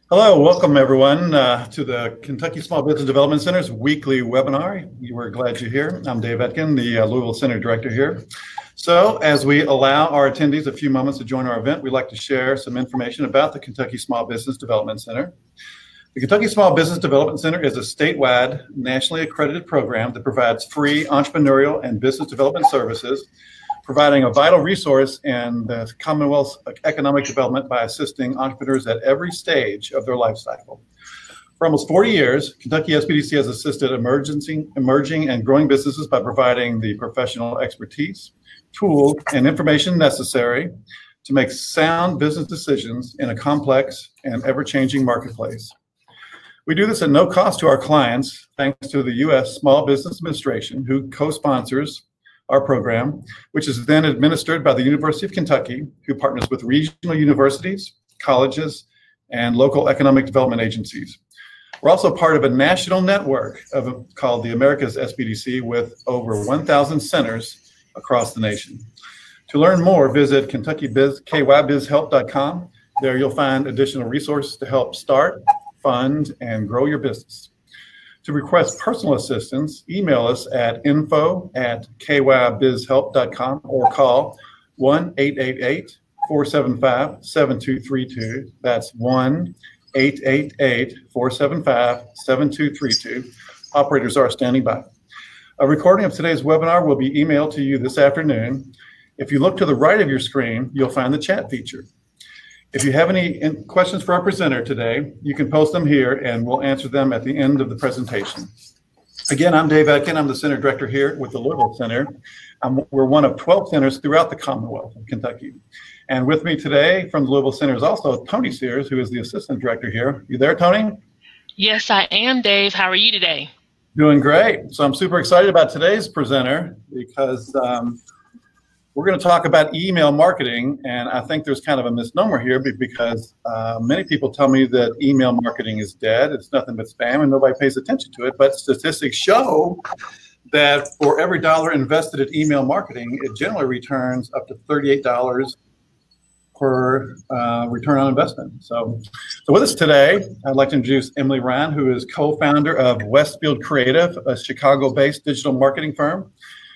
Hello, welcome everyone to the Kentucky Small Business Development Center's weekly webinar. We're glad you're here. I'm Dave Etkin, the Louisville Center Director here. So as we allow our attendees a few moments to join our event, we'd like to share some information about the Kentucky Small Business Development Center. The Kentucky Small Business Development Center is a statewide, nationally accredited program that provides free entrepreneurial and business development services, providing a vital resource in the Commonwealth's economic development by assisting entrepreneurs at every stage of their life cycle. For almost 40 years, Kentucky SBDC has assisted emerging and growing businesses by providing the professional expertise, tools, and information necessary to make sound business decisions in a complex and ever-changing marketplace. We do this at no cost to our clients, thanks to the U.S. Small Business Administration, who co-sponsors our program, which is then administered by the University of Kentucky, who partners with regional universities, colleges, and local economic development agencies. We're also part of a national network called the Americas SBDC with over 1,000 centers across the nation. To learn more, visit KYBizHelp.com. There you'll find additional resources to help start, fund, and grow your business. To request personal assistance, email us at info@kybizhelp.com or call 1-888-475-7232. That's 1-888-475-7232. Operators are standing by. A recording of today's webinar will be emailed to you this afternoon. If you look to the right of your screen, you'll find the chat feature. If you have any questions for our presenter today, you can post them here and we'll answer them at the end of the presentation. Again, I'm Dave Etkin. I'm the Center Director here with the Louisville Center. We're one of 12 centers throughout the Commonwealth of Kentucky. And with me today from the Louisville Center is also Tony Sears, who is the Assistant Director here. You there, Tony? Yes, I am, Dave. How are you today? Doing great. So I'm super excited about today's presenter because we're going to talk about email marketing, and I think there's kind of a misnomer here because many people tell me that email marketing is dead. It's nothing but spam and nobody pays attention to it, but statistics show that for every dollar invested in email marketing, it generally returns up to $38 per return on investment. So with us today, I'd like to introduce Emily Ryan, who is co-founder of Westfield Creative, a Chicago-based digital marketing firm.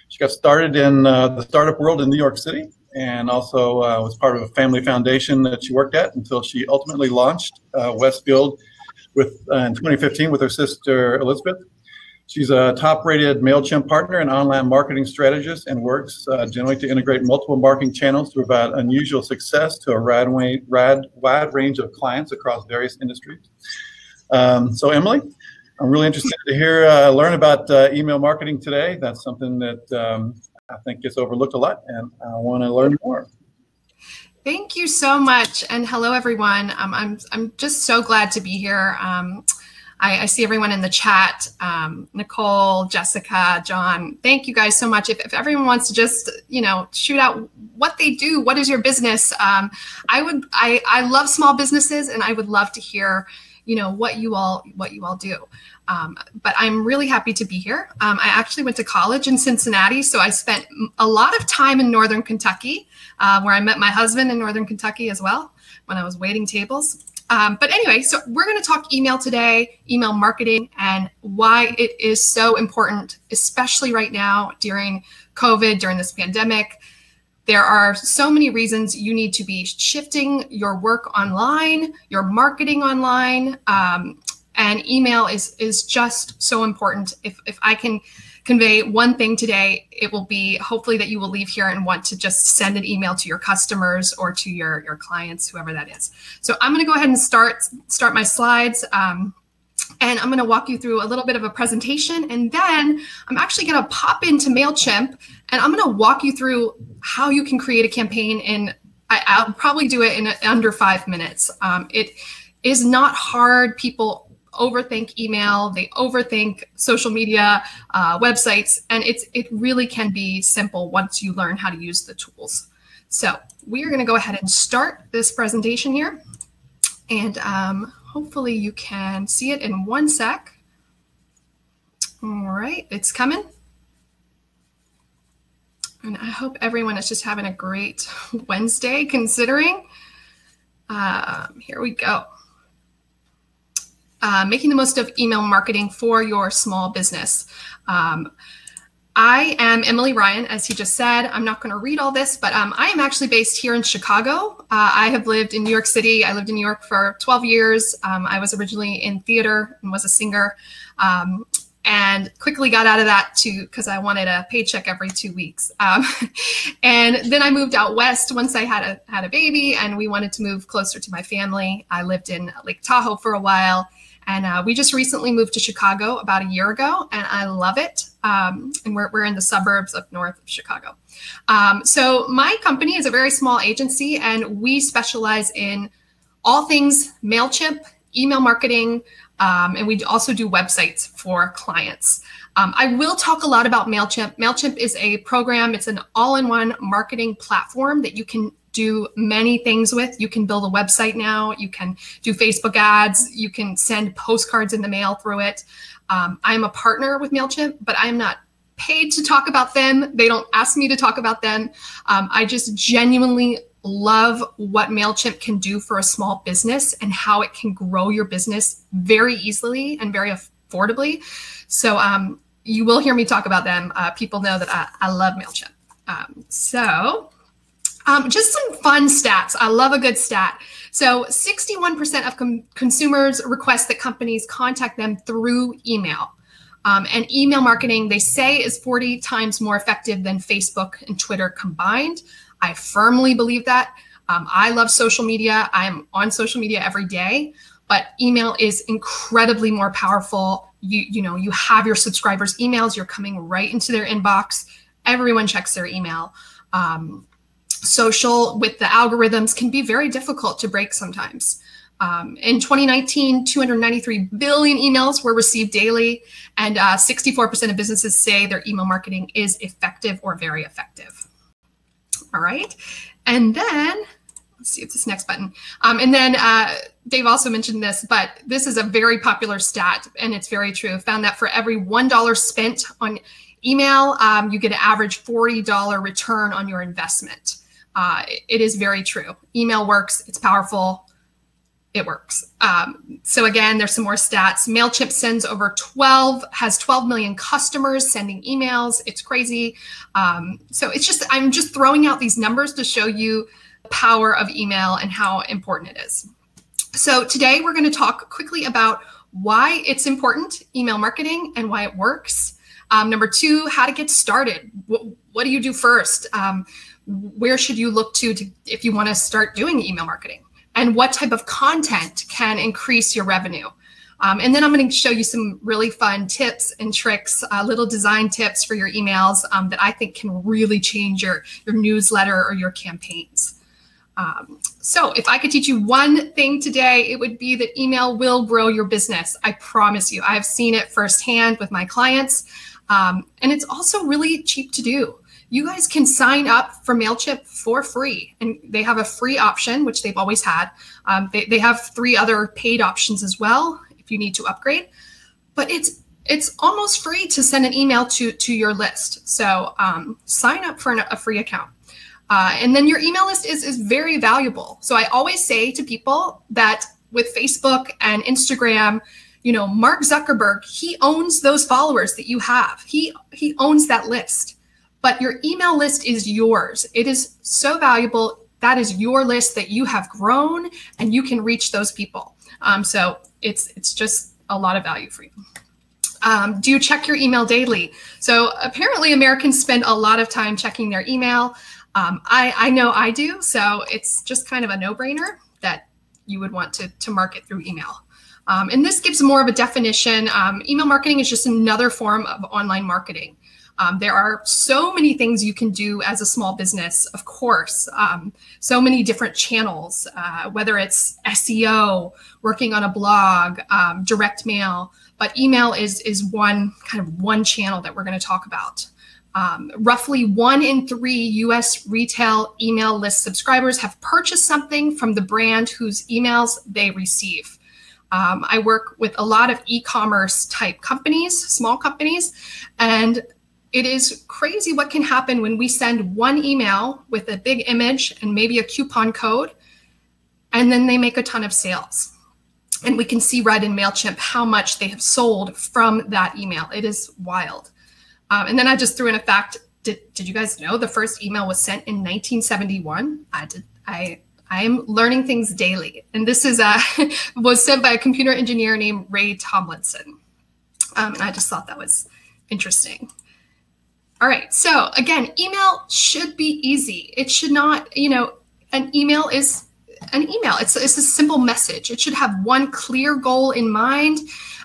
She got started in the startup world in New York City and also was part of a family foundation that she worked at until she ultimately launched Westfield in 2015 with her sister Elizabeth. She's a top-rated MailChimp partner and online marketing strategist and works generally to integrate multiple marketing channels to provide unusual success to a wide range of clients across various industries. So Emily, I'm really interested to learn about email marketing today. That's something that I think gets overlooked a lot, and I want to learn more. Thank you so much, and hello everyone. I'm just so glad to be here. I see everyone in the chat, Nicole, Jessica, John. Thank you guys so much. If everyone wants to just shoot out what they do, what is your business? I love small businesses, and I would love to hear what you all do. But I'm really happy to be here. I actually went to college in Cincinnati, so I spent a lot of time in Northern Kentucky, where I met my husband in Northern Kentucky as well when I was waiting tables. But anyway, so we're going to talk email today, email marketing, and why it is so important, especially right now during COVID, during this pandemic. There are so many reasons you need to be shifting your work online, your marketing online, and email is just so important. If I can convey one thing today, it will be hopefully that you will leave here and want to just send an email to your customers or to your clients, whoever that is. So I'm going to go ahead and start my slides. And I'm going to walk you through a little bit of a presentation, and then I'm actually going to pop into MailChimp, and I'm going to walk you through how you can create a campaign I'll probably do it in under 5 minutes. It is not hard. People overthink email, they overthink social media, websites, and it really can be simple once you learn how to use the tools. So we are going to go ahead and start this presentation here, and hopefully you can see it in 1 sec. All right, it's coming. And I hope everyone is just having a great Wednesday considering. Here we go. making the most of email marketing for your small business. I am Emily Ryan, as he just said. I'm not going to read all this, but I am actually based here in Chicago. I have lived in New York City. I lived in New York for 12 years. I was originally in theater and was a singer, and quickly got out of that too because I wanted a paycheck every 2 weeks. And then I moved out west once I had a baby, and we wanted to move closer to my family. I lived in Lake Tahoe for a while. And we just recently moved to Chicago about a year ago, and I love it. And we're in the suburbs up north of Chicago. So my company is a very small agency, and we specialize in all things MailChimp, email marketing, and we also do websites for clients. I will talk a lot about MailChimp. MailChimp is a program. It's an all-in-one marketing platform that you can do many things with. You can build a website now. You can do Facebook ads. You can send postcards in the mail through it. I'm a partner with MailChimp, but I'm not paid to talk about them. They don't ask me to talk about them. I just genuinely love what MailChimp can do for a small business and how it can grow your business very easily and very affordably. So you will hear me talk about them. People know that I love MailChimp. Just some fun stats. I love a good stat. So 61% of consumers request that companies contact them through email. And email marketing, they say, is 40 times more effective than Facebook and Twitter combined. I firmly believe that. I love social media. I'm on social media every day, but email is incredibly more powerful. You have your subscribers' emails. You're coming right into their inbox. Everyone checks their email. Social with the algorithms can be very difficult to break sometimes. In 2019, 293 billion emails were received daily, and 64% of businesses say their email marketing is effective or very effective. All right. And then let's see if this next button. And then Dave also mentioned this, but this is a very popular stat, and it's very true. Found that for every $1 spent on email, you get an average $40 return on your investment. It is very true. Email works. It's powerful. It works. So again, there's some more stats. MailChimp has 12 million customers sending emails. It's crazy. So I'm just throwing out these numbers to show you the power of email and how important it is. So today we're going to talk quickly about why it's important, email marketing, and why it works. Number two, how to get started. What do you do first? Where should you look to if you want to start doing email marketing? And what type of content can increase your revenue? And then I'm going to show you some really fun tips and tricks, little design tips for your emails that I think can really change your newsletter or your campaigns. So if I could teach you one thing today, it would be that email will grow your business. I promise you. I've seen it firsthand with my clients. And it's also really cheap to do. You guys can sign up for MailChimp for free, and they have a free option, which they've always had. They have 3 other paid options as well if you need to upgrade, but it's almost free to send an email to your list. So sign up for a free account. And then your email list is very valuable. So I always say to people that with Facebook and Instagram, Mark Zuckerberg, he owns those followers that you have. He owns that list. But your email list is yours. It is so valuable. That is your list that you have grown, and you can reach those people. So it's just a lot of value for you. Do you check your email daily? So apparently Americans spend a lot of time checking their email. I know I do. So it's just kind of a no-brainer that you would want to market through email. And this gives more of a definition. Email marketing is just another form of online marketing. There are so many things you can do as a small business, of course, so many different channels, whether it's SEO, working on a blog, direct mail, but email is one channel that we're going to talk about. Roughly 1 in 3 US retail email list subscribers have purchased something from the brand whose emails they receive. I work with a lot of e-commerce type companies, small companies, and it is crazy what can happen when we send one email with a big image and maybe a coupon code, and then they make a ton of sales. And we can see right in MailChimp how much they have sold from that email. It is wild. And then I just threw in a fact. Did you guys know the first email was sent in 1971? I am learning things daily. And this is was sent by a computer engineer named Ray Tomlinson. And I just thought that was interesting. All right, so again, email should be easy. It should not, an email is an email. It's a simple message. It should have one clear goal in mind.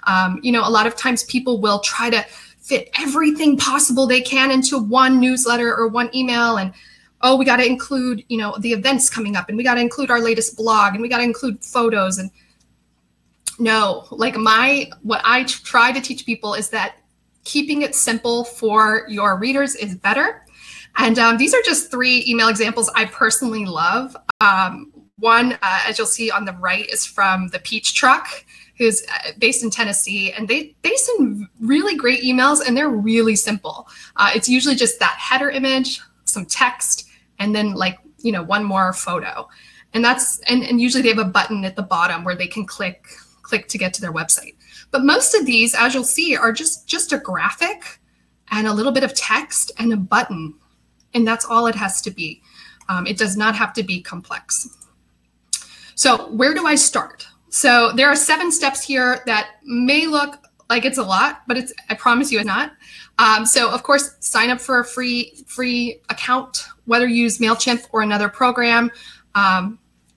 A lot of times people will try to fit everything possible they can into one newsletter or one email. And, oh, we got to include, the events coming up, and we got to include our latest blog, and we got to include photos. And no, like what I try to teach people is that keeping it simple for your readers is better. And these are just 3 email examples I personally love. One, as you'll see on the right, is from the Peach Truck, who's based in Tennessee, and they send really great emails, and they're really simple. It's usually just that header image, some text, and then one more photo. And and usually they have a button at the bottom where they can click to get to their website. But most of these, as you'll see, are just a graphic and a little bit of text and a button. And that's all it has to be. It does not have to be complex. So where do I start? So there are 7 steps here that may look like it's a lot, but I promise you it's not. So of course, sign up for a free account, whether you use MailChimp or another program.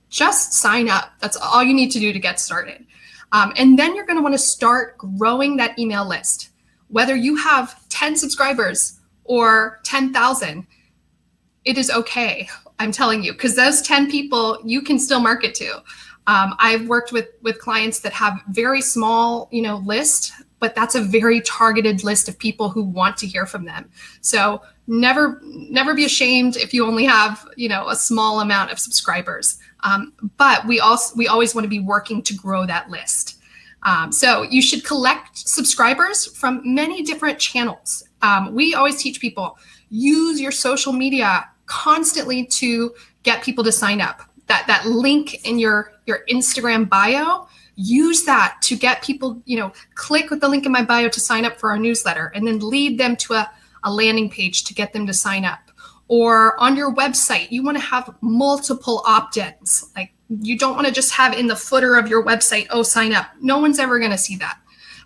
Just sign up. That's all you need to do to get started. And then you're going to want to start growing that email list. Whether you have 10 subscribers or 10,000, it is okay. I'm telling you, because those 10 people you can still market to. I've worked with clients that have very small, list, but that's a very targeted list of people who want to hear from them. So never be ashamed if you only have, a small amount of subscribers. But we always want to be working to grow that list. So you should collect subscribers from many different channels. We always teach people, use your social media constantly to get people to sign up. That link in your Instagram bio, use that to get people, click with the link in my bio to sign up for our newsletter, and then lead them to a landing page to get them to sign up. Or on your website, you want to have multiple opt-ins. Like, you don't want to just have in the footer of your website, oh, sign up. No one's ever going to see that.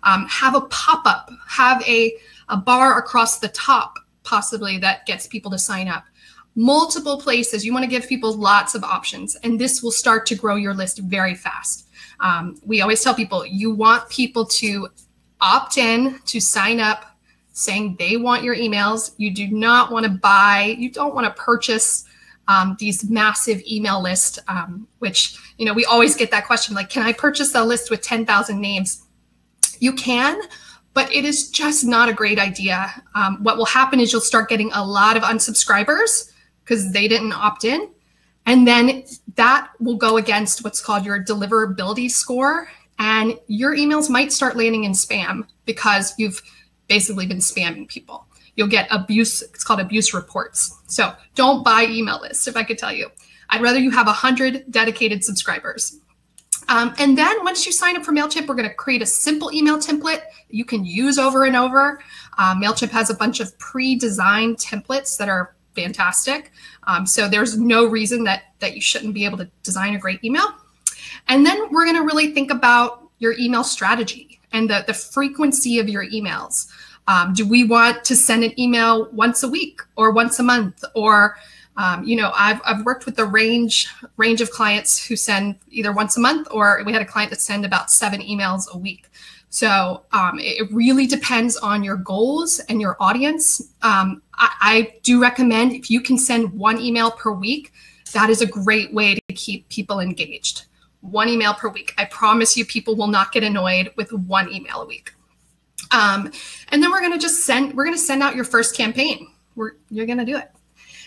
Have a pop-up, have a bar across the top, possibly, that gets people to sign up. Multiple places. You want to give people lots of options, and this will start to grow your list very fast. We always tell people, you want people to opt in to sign up saying they want your emails. You do not want to buy, you don't want to purchase these massive email lists, which, we always get that question, like, can I purchase a list with 10,000 names? You can, but it is just not a great idea. What will happen is you'll start getting a lot of unsubscribers because they didn't opt in. And then that will go against what's called your deliverability score. And your emails might start landing in spam because you've basically been spamming people. You'll get abuse. It's called abuse reports. So don't buy email lists, if I could tell you. I'd rather you have 100 dedicated subscribers. And then once you sign up for MailChimp, we're going to create a simple email template that you can use over and over. MailChimp has a bunch of pre-designed templates that are fantastic. So there's no reason that you shouldn't be able to design a great email. And then we're going to really think about your email strategy and the frequency of your emails. Do we want to send an email once a week or once a month? Or, I've worked with the range of clients who send either once a month, or we had a client that send about 7 emails a week. So it really depends on your goals and your audience. I do recommend, if you can send 1 email per week, that is a great way to keep people engaged. 1 email per week. I promise you, people will not get annoyed with 1 email a week. And then we're going to send out your first campaign. You're going to do it.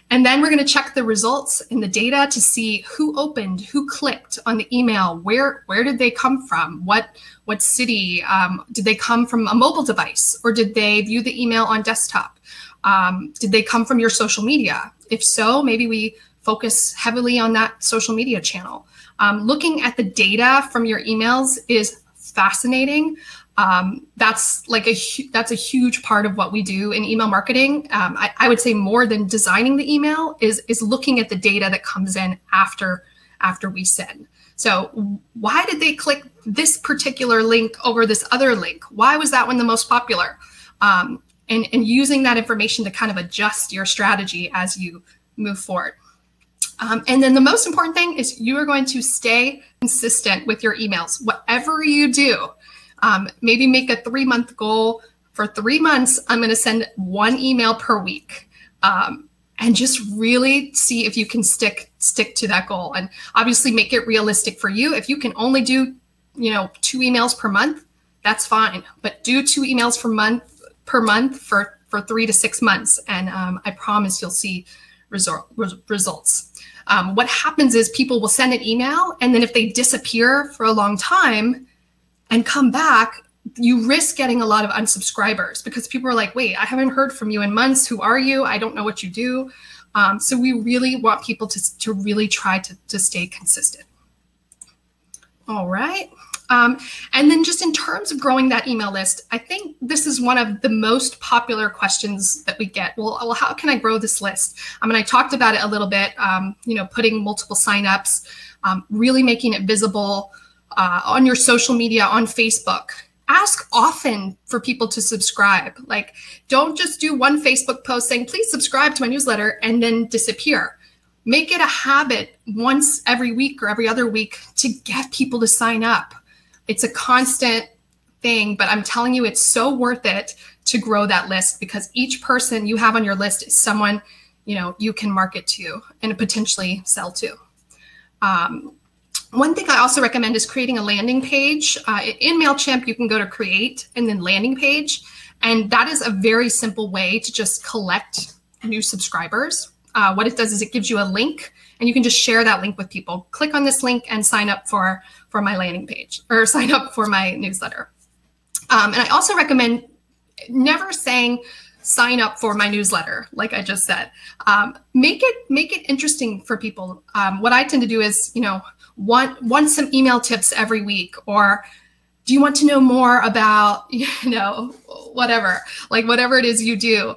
And then we're going to check the results in the data to see who opened, who clicked on the email, where did they come from, what city, did they come from a mobile device, or did they view the email on desktop? Did they come from your social media? If so, maybe we focus heavily on that social media channel. Looking at the data from your emails is fascinating. That's a huge part of what we do in email marketing. I would say more than designing the email is looking at the data that comes in after we send. So why did they click this particular link over this other link? Why was that one the most popular? And using that information to kind of adjust your strategy as you move forward. And then the most important thing is you are going to stay consistent with your emails. Whatever you do, maybe make a 3-month goal. For 3 months, I'm going to send 1 email per week. And just really see if you can stick to that goal. And obviously make it realistic for you. If you can only do, 2 emails per month, that's fine. But do 2 emails per month for 3 to 6 months. And I promise you'll see results. What happens is people will send an email, and then if they disappear for a long time and come back, you risk getting a lot of unsubscribers because people are like, wait, I haven't heard from you in months. Who are you? I don't know what you do. So we really want people to really try to stay consistent. All right. And then just in terms of growing that email list, I think this is one of the most popular questions that we get. Well, how can I grow this list? I talked about it a little bit, putting multiple signups, really making it visible on your social media, on Facebook. Ask often for people to subscribe. Like, don't just do one Facebook post saying, please subscribe to my newsletter and then disappear. Make it a habit once every week or every other week to get people to sign up. It's a constant thing, but I'm telling you, it's so worth it to grow that list because each person you have on your list is someone, you can market to and potentially sell to. One thing I also recommend is creating a landing page. In MailChimp, you can go to create and then landing page. And that is a very simple way to just collect new subscribers. What it does is it gives you a link and you can just share that link with people. Click on this link and sign up for my landing page or sign up for my newsletter. And I also recommend never saying sign up for my newsletter, like I just said. Make it interesting for people. What I tend to do is, want some email tips every week, or do you want to know more about, whatever it is you do.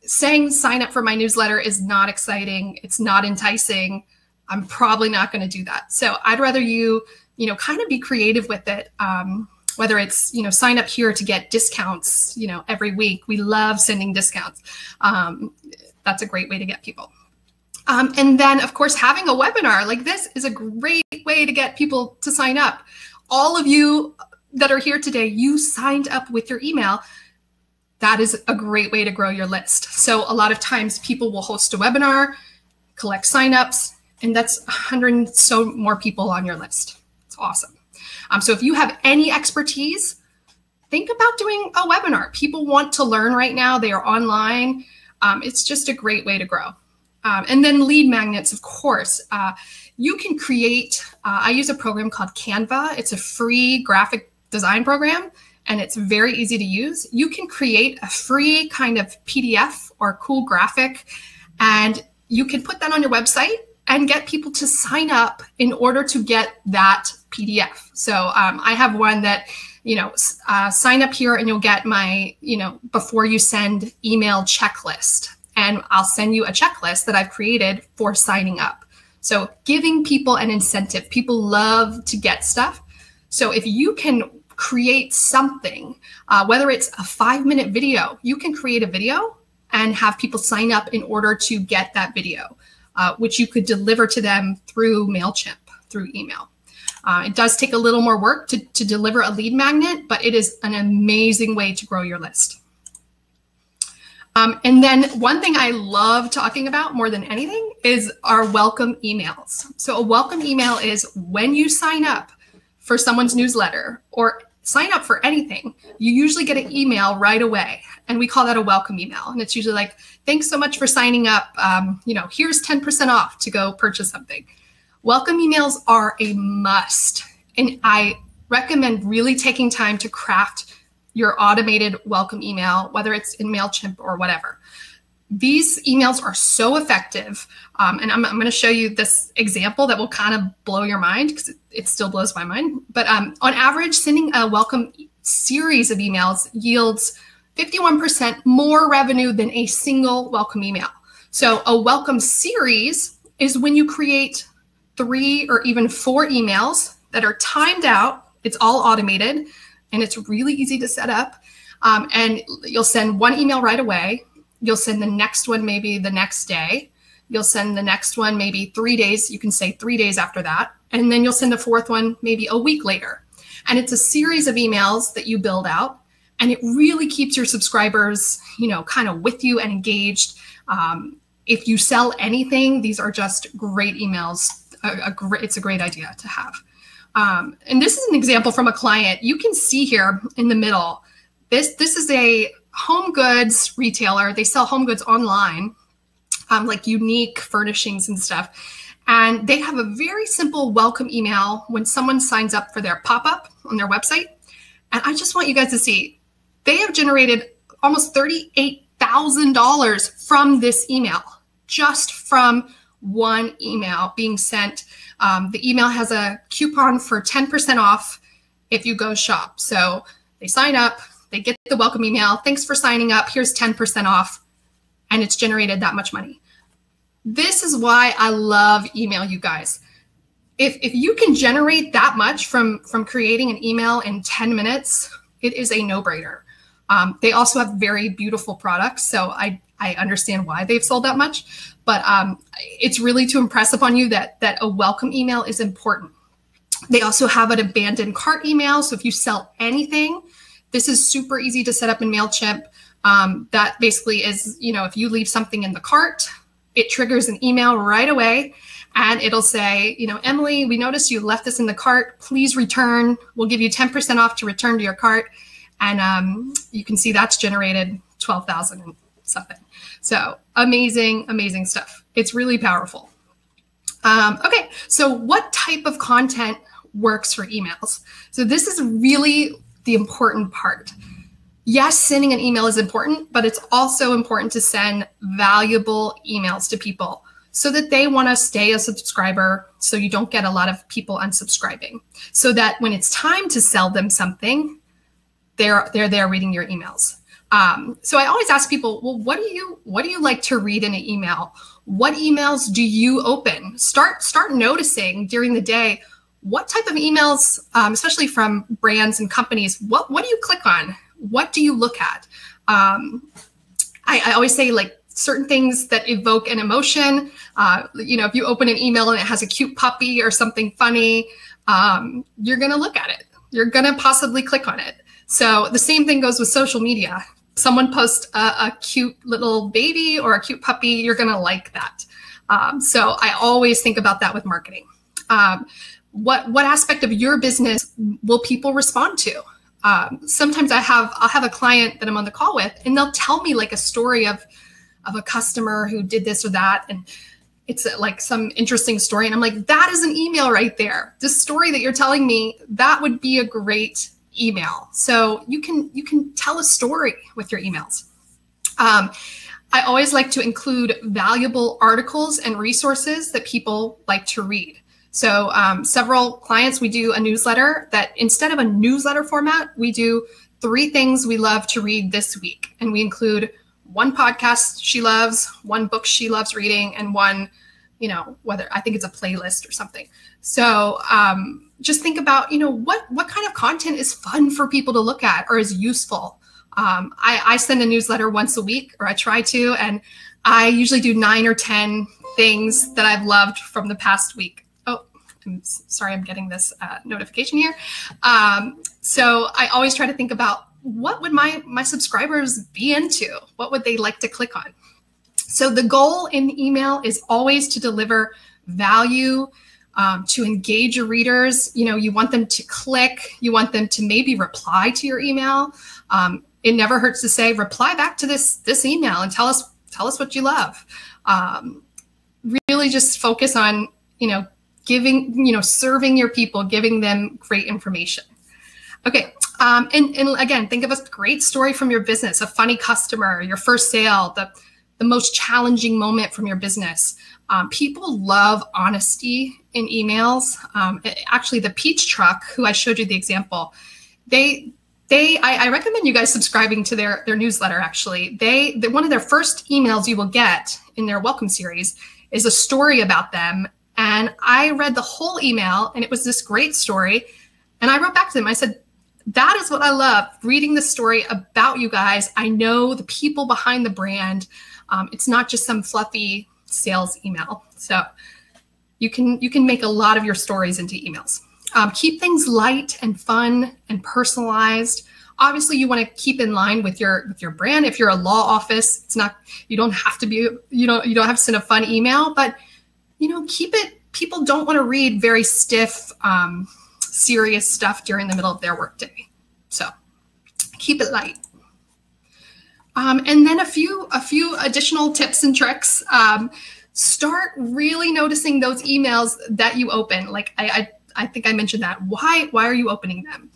Saying sign up for my newsletter is not exciting. It's not enticing. I'm probably not going to do that. So I'd rather you, kind of be creative with it. Whether it's, sign up here to get discounts, every week. We love sending discounts. That's a great way to get people. And then, of course, having a webinar like this is a great way to get people to sign up. All of you that are here today, you signed up with your email. That is a great way to grow your list. So a lot of times people will host a webinar, collect signups, and that's 100 and so more people on your list. It's awesome. So if you have any expertise, think about doing a webinar. People want to learn right now. They are online. It's just a great way to grow. And then lead magnets, of course. You can create, I use a program called Canva. It's a free graphic design program, and it's very easy to use. You can create a free kind of PDF or cool graphic, and you can put that on your website and get people to sign up in order to get that PDF. So I have one that, sign up here and you'll get my, before you send email checklist. And I'll send you a checklist that I've created for signing up. So giving people an incentive. People love to get stuff. So if you can create something, whether it's a 5-minute video, you can create a video and have people sign up in order to get that video, which you could deliver to them through MailChimp, through email. It does take a little more work to deliver a lead magnet, but it is an amazing way to grow your list. And then one thing I love talking about more than anything is our welcome emails. So a welcome email is when you sign up for someone's newsletter or sign up for anything, you usually get an email right away. And we call that a welcome email. And it's usually like, thanks so much for signing up. Here's 10% off to go purchase something. Welcome emails are a must. And I recommend really taking time to craft your automated welcome email, whether it's in MailChimp or whatever. These emails are so effective. And I'm going to show you this example that will kind of blow your mind, because it still blows my mind. But on average, sending a welcome series of emails yields 51% more revenue than a single welcome email. So a welcome series is when you create 3 or even 4 emails that are timed out. It's all automated, and it's really easy to set up. And you'll send one email right away. You'll send the next one maybe the next day. You'll send the next one maybe 3 days. You can say 3 days after that. And then you'll send a 4th one maybe a week later. And it's a series of emails that you build out. And it really keeps your subscribers, kind of with you and engaged. If you sell anything, these are just great emails. It's a great idea to have. And this is an example from a client. You can see here in the middle, this is a home goods retailer. They sell home goods online, like unique furnishings and stuff. And they have a very simple welcome email when someone signs up for their pop-up on their website. And I just want you guys to see, they have generated almost $38,000 from this email, just from one email being sent. The email has a coupon for 10% off if you go shop. So they sign up, they get the welcome email. Thanks for signing up. Here's 10% off. And it's generated that much money. This is why I love email, you guys. If you can generate that much from creating an email in 10 minutes, it is a no-brainer. They also have very beautiful products. So I understand why they've sold that much. But it's really to impress upon you that a welcome email is important. They also have an abandoned cart email. So if you sell anything, this is super easy to set up in MailChimp. That basically is, if you leave something in the cart, it triggers an email right away. And it'll say, Emily, we noticed you left this in the cart. Please return. We'll give you 10% off to return to your cart. And you can see that's generated 12,000 and something. So amazing, amazing stuff. It's really powerful. Okay, so what type of content works for emails? So this is really the important part. Yes, sending an email is important, but it's also important to send valuable emails to people so that they want to stay a subscriber, so you don't get a lot of people unsubscribing, so that when it's time to sell them something, they're there reading your emails. So I always ask people, well, what do you like to read in an email? What emails do you open? Start noticing during the day, what type of emails, especially from brands and companies, what do you click on? What do you look at? I always say, like, certain things that evoke an emotion. If you open an email and it has a cute puppy or something funny, you're going to look at it. You're going to possibly click on it. So the same thing goes with social media. Someone posts a cute little baby or a cute puppy, you're going to like that. So I always think about that with marketing. What aspect of your business will people respond to? Sometimes I'll have a client that I'm on the call with, and they'll tell me like a story of a customer who did this or that, and it's like some interesting story, and I'm like, that is an email right there. This story that you're telling me, that would be a great email. So you can tell a story with your emails. I always like to include valuable articles and resources that people like to read. So several clients, we do a newsletter that instead of a newsletter format, we do 3 things we love to read this week. And we include 1 podcast she loves, 1 book she loves reading, and 1, whether I think it's a playlist or something. So just think about, what kind of content is fun for people to look at or is useful. I send a newsletter once a week, or I try to, and I usually do 9 or 10 things that I've loved from the past week. I'm sorry, I'm getting this notification here. So I always try to think about, what would my subscribers be into? What would they like to click on? So the goal in email is always to deliver value, to engage your readers. You want them to click. You want them to maybe reply to your email. It never hurts to say, reply back to this email and tell us what you love. Really just focus on, giving, serving your people, giving them great information. Okay. And again, think of a great story from your business, a funny customer, your first sale, the the most challenging moment from your business. People love honesty in emails. Actually, the Peach Truck, who I showed you the example, I recommend you guys subscribing to their newsletter. Actually, one of their first emails you will get in their welcome series is a story about them. And I read the whole email, and it was this great story. And I wrote back to them. I said, that is what I love, reading the story about you guys. I know the people behind the brand. It's not just some fluffy sales email. So you can make a lot of your stories into emails. Keep things light and fun and personalized. Obviously, you want to keep in line with your brand. If you're a law office, it's not, you don't have to be, you don't have to send a fun email, but keep it. People don't want to read very stiff, serious stuff during the middle of their workday. So keep it light. And then a few additional tips and tricks. Start really noticing those emails that you open. Like I think I mentioned that. Why are you opening them?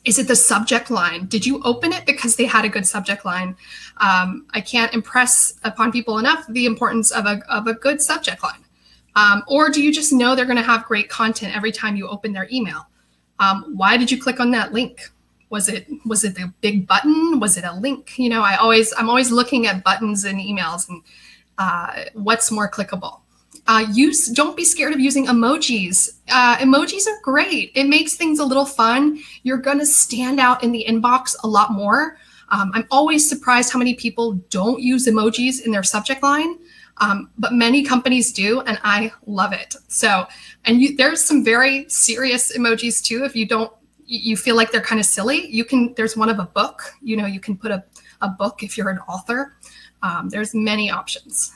Is it the subject line? Did you open it because they had a good subject line? I can't impress upon people enough the importance of a good subject line. Or do you just know they're going to have great content every time you open their email? Why did you click on that link? Was it the big button? Was it a link? I'm always looking at buttons in emails and what's more clickable. Don't be scared of using emojis. Emojis are great. It makes things a little fun. You're going to stand out in the inbox a lot more. I'm always surprised how many people don't use emojis in their subject line. But many companies do, and I love it. So, and there's some very serious emojis too. If you feel like they're kind of silly, there's one of a book, you can put a book if you're an author. There's many options.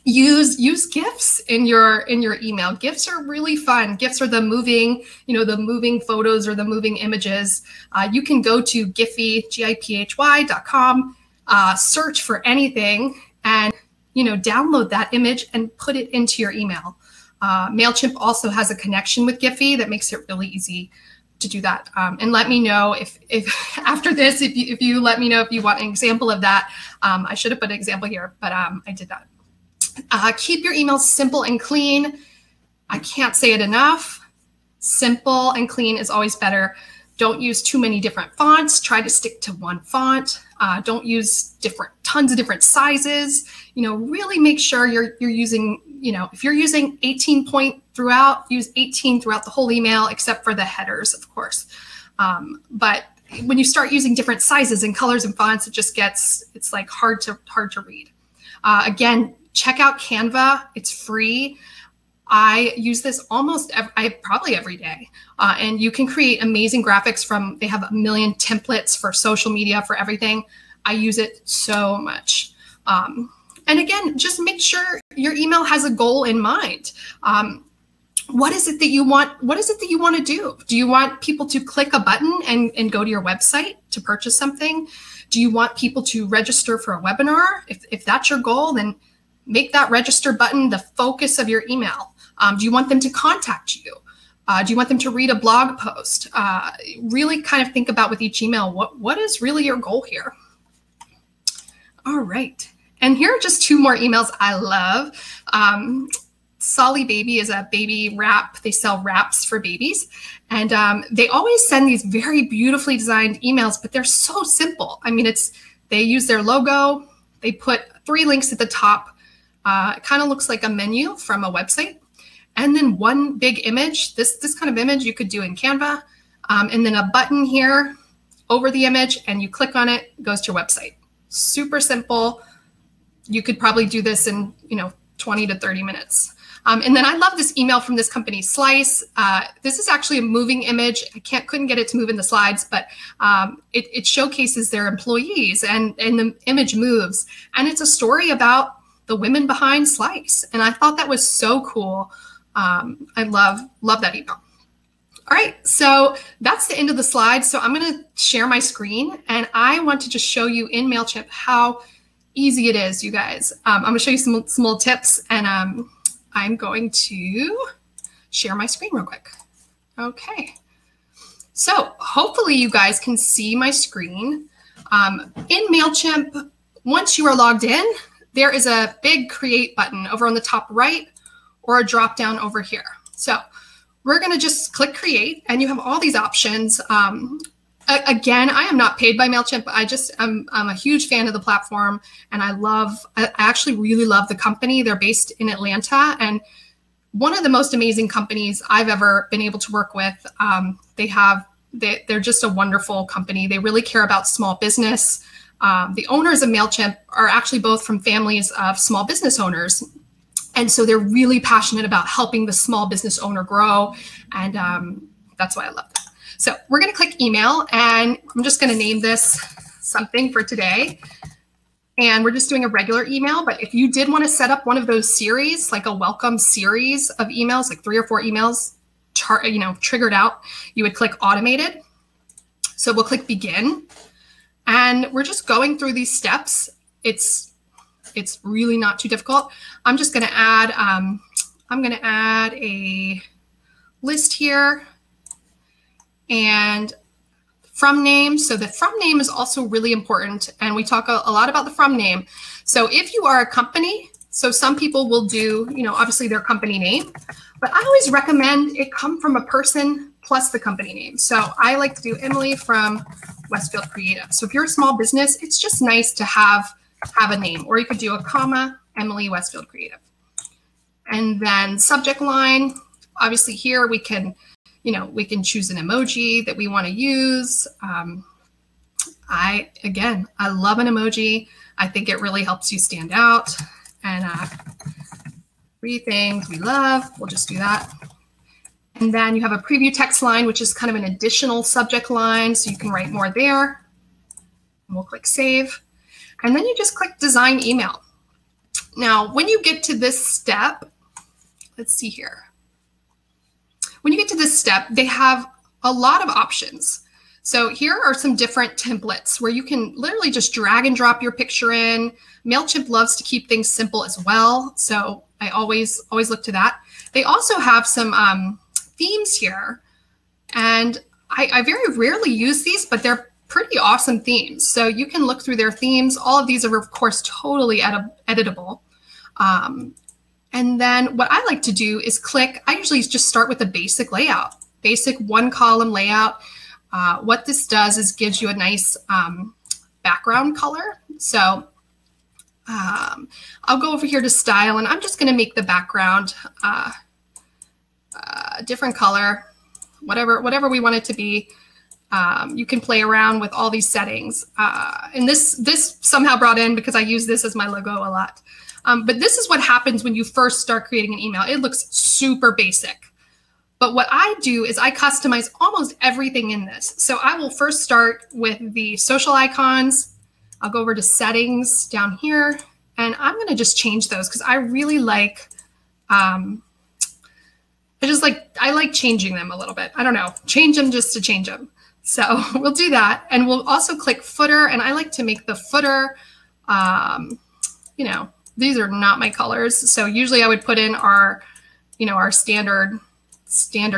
Use GIFs in your email. GIFs are really fun. GIFs are the moving photos or the moving images. You can go to giphy.com, search for anything, and download that image and put it into your email. MailChimp also has a connection with Giphy that makes it really easy to do that. And let me know if after this, if you let me know if you want an example of that. I should have put an example here, but I did that. Keep your emails simple and clean. I can't say it enough. Simple and clean is always better. Don't use too many different fonts. Try to stick to one font. Don't use tons of different sizes. Really make sure you're using, if you're using 18 point throughout, use 18 throughout the whole email, except for the headers, of course. But when you start using different sizes and colors and fonts, it's like hard to read. Again, check out Canva. It's free. I use this probably every day. And you can create amazing graphics they have a million templates for social media, for everything. I use it so much. And again, just make sure your email has a goal in mind. What is it that you want? What is it that you want to do? Do you want people to click a button and go to your website to purchase something? Do you want people to register for a webinar? If that's your goal, then make that register button the focus of your email. Do you want them to contact you? Do you want them to read a blog post? Really kind of think about with each email, what is really your goal here? All right. And here are just two more emails I love. Solly Baby is a baby wrap. They sell wraps for babies. And they always send these very beautifully designed emails, but they're so simple. I mean, they use their logo. They put 3 links at the top. It kind of looks like a menu from a website. And then one big image. This kind of image you could do in Canva. And then a button here over the image, and you click on it, it goes to your website. Super simple. You could probably do this in 20 to 30 minutes. And then I love this email from this company, Slice. This is actually a moving image. I couldn't get it to move in the slides, but it showcases their employees, and the image moves. And it's a story about the women behind Slice. And I thought that was so cool. I love that email. All right, so that's the end of the slide. So I'm going to share my screen, and I want to just show you in MailChimp how easy it is, you guys. I'm going to show you some little tips, and I'm going to share my screen real quick. Okay, so hopefully you guys can see my screen. In MailChimp, once you are logged in, there is a big create button over on the top right or a drop down over here. So we're going to just click create, and you have all these options. Again, I am not paid by MailChimp. I'm a huge fan of the platform, and I actually really love the company. They're based in Atlanta, and one of the most amazing companies I've ever been able to work with. They're just a wonderful company. They really care about small business. The owners of MailChimp are actually both from families of small business owners. And so they're really passionate about helping the small business owner grow. And that's why I love that. So we're going to click email, and I'm just going to name this something for today. And we're just doing a regular email. But if you did want to set up one of those series, like a welcome series of emails, like 3 or 4 emails, triggered out, you would click automated. So we'll click begin. And we're just going through these steps. It's really not too difficult. I'm just going to add, a list here and from name. So the from name is also really important. And we talk a lot about the from name. So if you are a company, so some people will do, obviously their company name, but I always recommend it come from a person plus the company name. So I like to do Emily from Westfield Creative. So if you're a small business, it's just nice to have a name, or you could do a comma, Emily Westfield Creative. And then subject line, obviously here we can choose an emoji that we want to use. I love an emoji. I think it really helps you stand out. And 3 things we love, we'll just do that. And then you have a preview text line, which is kind of an additional subject line, so you can write more there. And we'll click save. And then you just click design email. Now, when you get to this step, let's see here. When you get to this step, they have a lot of options. So here are some different templates where you can literally just drag and drop your picture in. MailChimp loves to keep things simple as well, so I always look to that. They also have some themes here, and I very rarely use these, but they're pretty awesome themes. So you can look through their themes. All of these are, of course, totally editable. And then what I like to do is I usually just start with a basic layout, basic 1-column layout. What this does is gives you a nice background color. So I'll go over here to style, and I'm just going to make the background a different color, whatever we want it to be. You can play around with all these settings. And this somehow brought in because I use this as my logo a lot. But this is what happens when you first start creating an email. It looks super basic. But what I do is I customize almost everything in this. So I will first start with the social icons. I'll go over to settings down here, and I'm going to just change those because I really like, I like changing them a little bit. I don't know, change them just to change them. So we'll do that. And we'll also click footer, and I like to make the footer, these are not my colors. So usually I would put in our standard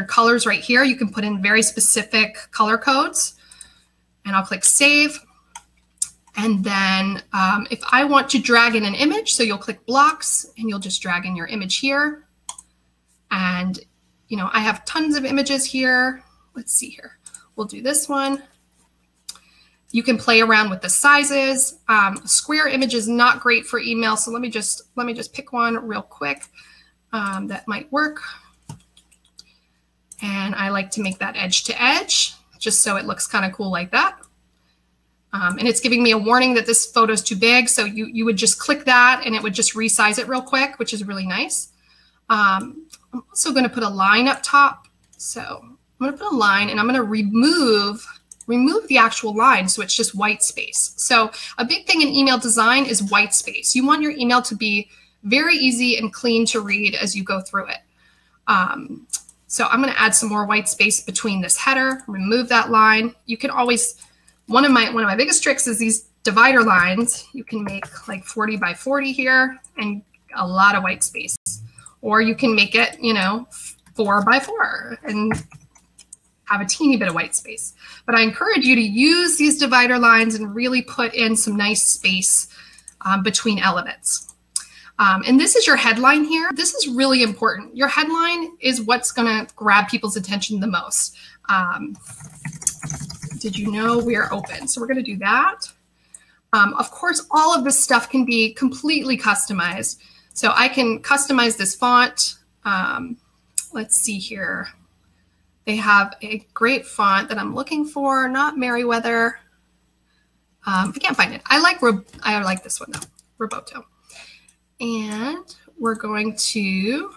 colors right here. You can put in very specific color codes, and I'll click save. And then if I want to drag in an image, so you'll click blocks and you'll just drag in your image here. And, I have tons of images here. Let's see here. We'll do this one. You can play around with the sizes. Square image is not great for email. So let me just pick one real quick that might work. And I like to make that edge to edge, just so it looks kind of cool like that. And it's giving me a warning that this photo is too big. So you would just click that and it would just resize it real quick, which is really nice. I'm also going to put a line up top. So I'm going to put a line, and I'm going to remove the actual line, so it's just white space. So a big thing in email design is white space. You want your email to be very easy and clean to read as you go through it. So I'm going to add some more white space between this header, remove that line. You can always, one of my biggest tricks is these divider lines. You can make like 40 by 40 here and a lot of white space. Or you can make it, 4 by 4 and have a teeny bit of white space. But I encourage you to use these divider lines and really put in some nice space between elements. And this is your headline here. This is really important. Your headline is what's going to grab people's attention the most. Did you know we are open? So we're going to do that. Of course, all of this stuff can be completely customized. So I can customize this font. Let's see here. They have a great font that I'm looking for, not Merriweather. I can't find it. I like this one though, Roboto. And we're going to,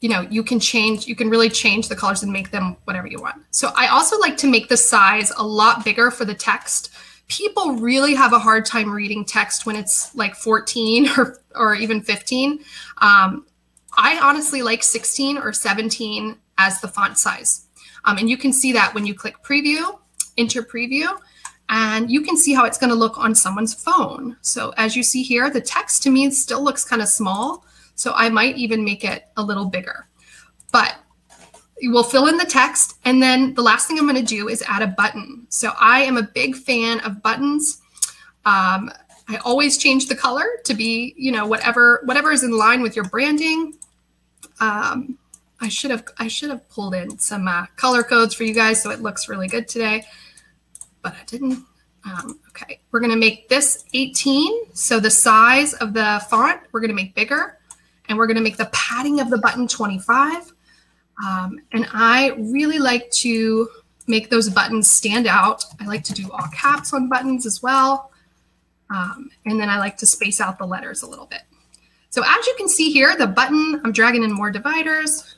you can really change the colors and make them whatever you want. So I also like to make the size a lot bigger for the text. People really have a hard time reading text when it's like 14 or even 15. I honestly like 16 or 17 as the font size. And you can see that when you click preview, enter preview, and you can see how it's going to look on someone's phone. So as you see here, the text to me still looks kind of small. So I might even make it a little bigger. But you will fill in the text. And then the last thing I'm going to do is add a button. So I am a big fan of buttons. I always change the color to be, whatever is in line with your branding. I should have pulled in some color codes for you guys so it looks really good today. But I didn't. Okay, we're going to make this 18. So the size of the font, we're going to make bigger. And we're going to make the padding of the button 25. And I really like to make those buttons stand out. I like to do all caps on buttons as well. And then I like to space out the letters a little bit. So as you can see here, the button, I'm dragging in more dividers.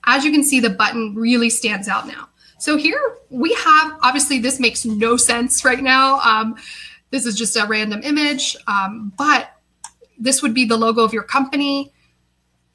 As you can see, the button really stands out now. So here we have, obviously this makes no sense right now. This is just a random image, but this would be the logo of your company.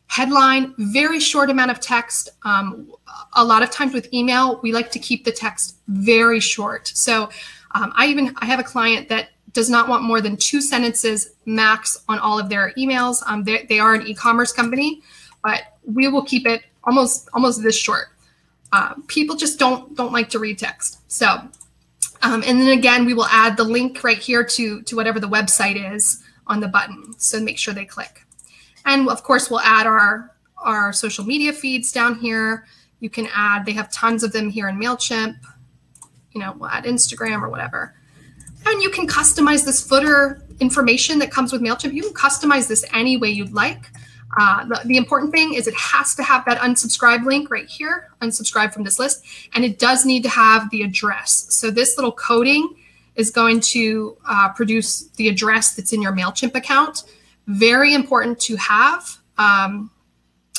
Headline, very short amount of text. A lot of times with email, we like to keep the text very short. So I have a client that does not want more than 2 sentences max on all of their emails. They are an e-commerce company, but we will keep it almost this short. People just don't like to read text. So, and then again, we will add the link right here to whatever the website is on the button. So make sure they click. And of course, we'll add our social media feeds down here. You can add, they have tons of them here in MailChimp. We'll add Instagram or whatever. And you can customize this footer information that comes with MailChimp. You can customize this any way you'd like. The important thing is it has to have that unsubscribe link right here, unsubscribe from this list, and it does need to have the address. So this little coding is going to produce the address that's in your MailChimp account. Very important to have,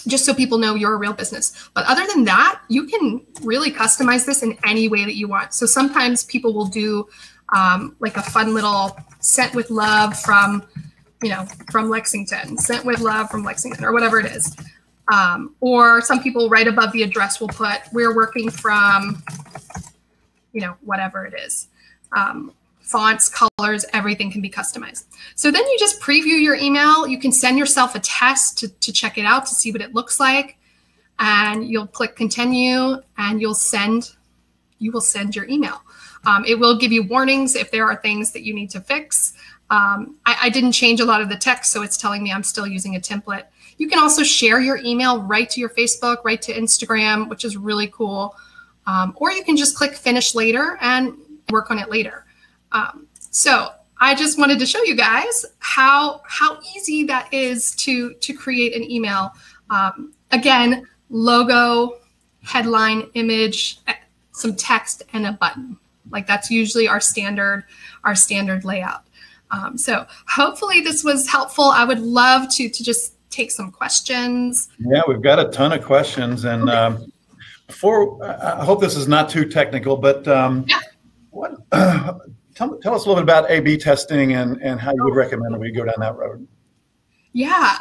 just so people know you're a real business. But other than that, you can really customize this in any way that you want. So sometimes people will do like a fun little sent with love from Lexington, sent with love from Lexington, or whatever it is. Or some people right above the address will put, we're working from, whatever it is. Fonts, colors, everything can be customized. So then you just preview your email. You can send yourself a test to check it out, to see what it looks like. And you'll click continue and you will send your email. It will give you warnings if there are things that you need to fix. I didn't change a lot of the text, so it's telling me I'm still using a template. You can also share your email right to your Facebook, right to Instagram, which is really cool. Or you can just click finish later and work on it later. So I just wanted to show you guys how easy that is to create an email. Again, logo, headline, image, some text, and a button. Like that's usually our standard layout. So hopefully this was helpful. I would love to just take some questions. Yeah, we've got a ton of questions. And I hope this is not too technical, but yeah. Tell us a little bit about A/B testing and how you would recommend that we go down that road. Yeah,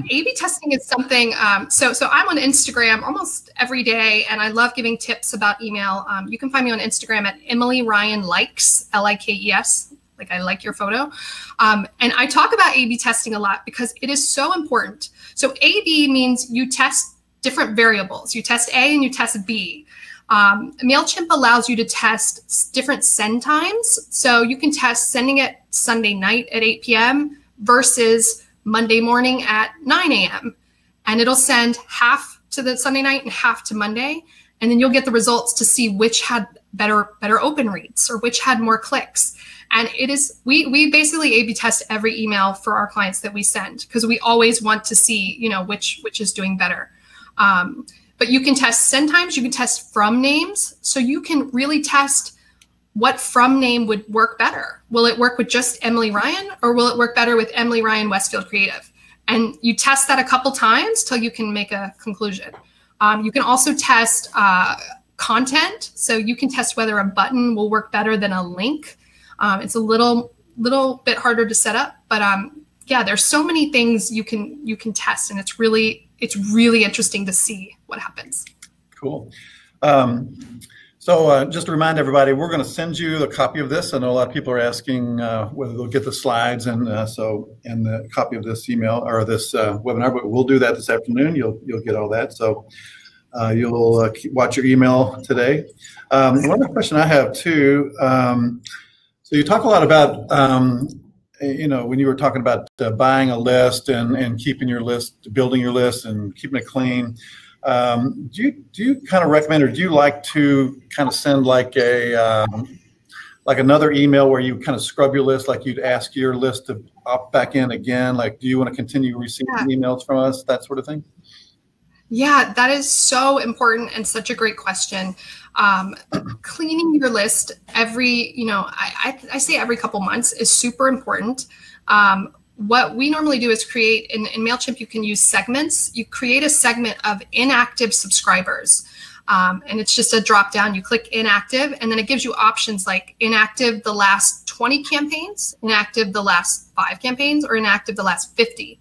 A/B testing is something, so I'm on Instagram almost every day, and I love giving tips about email. You can find me on Instagram at Emily Ryan Likes, Likes, like I like your photo. And I talk about A/B testing a lot because it is so important. So A/B means you test different variables. You test A and you test B. MailChimp allows you to test different send times. So you can test sending it Sunday night at 8 p.m. versus Monday morning at 9 a.m. And it'll send half to the Sunday night and half to Monday. And then you'll get the results to see which had better open rates or which had more clicks. And it is, we basically A/B test every email for our clients that we send, because we always want to see, you know, which is doing better. But you can test send times, you can test from names. So you can really test what from name would work better. Will it work with just Emily Ryan, or will it work better with Emily Ryan Westfield Creative? And you test that a couple times till you can make a conclusion. You can also test content. So you can test whether a button will work better than a link. It's a little bit harder to set up, but yeah, there's so many things you can test, and it's really interesting to see what happens. Cool. So just to remind everybody, we're going to send you a copy of this. I know a lot of people are asking whether they'll get the slides and the copy of this email or this webinar, but we'll do that this afternoon. You'll get all that. So you'll watch your email today. One other question I have too. So you talk a lot about, you know, when you were talking about buying a list and keeping your list, building your list and keeping it clean. Do you kind of recommend, or do you like to kind of send like a like another email where you kind of scrub your list, like you'd ask your list to opt back in again? Like, do you want to continue receiving emails from us, that sort of thing? Yeah, that is so important and such a great question. Cleaning your list every, you know, I say every couple months is super important. What we normally do is create, in MailChimp, you can use segments. You create a segment of inactive subscribers. And it's just a drop down. You click inactive, and then it gives you options like inactive the last 20 campaigns, inactive the last 5 campaigns, or inactive the last 50.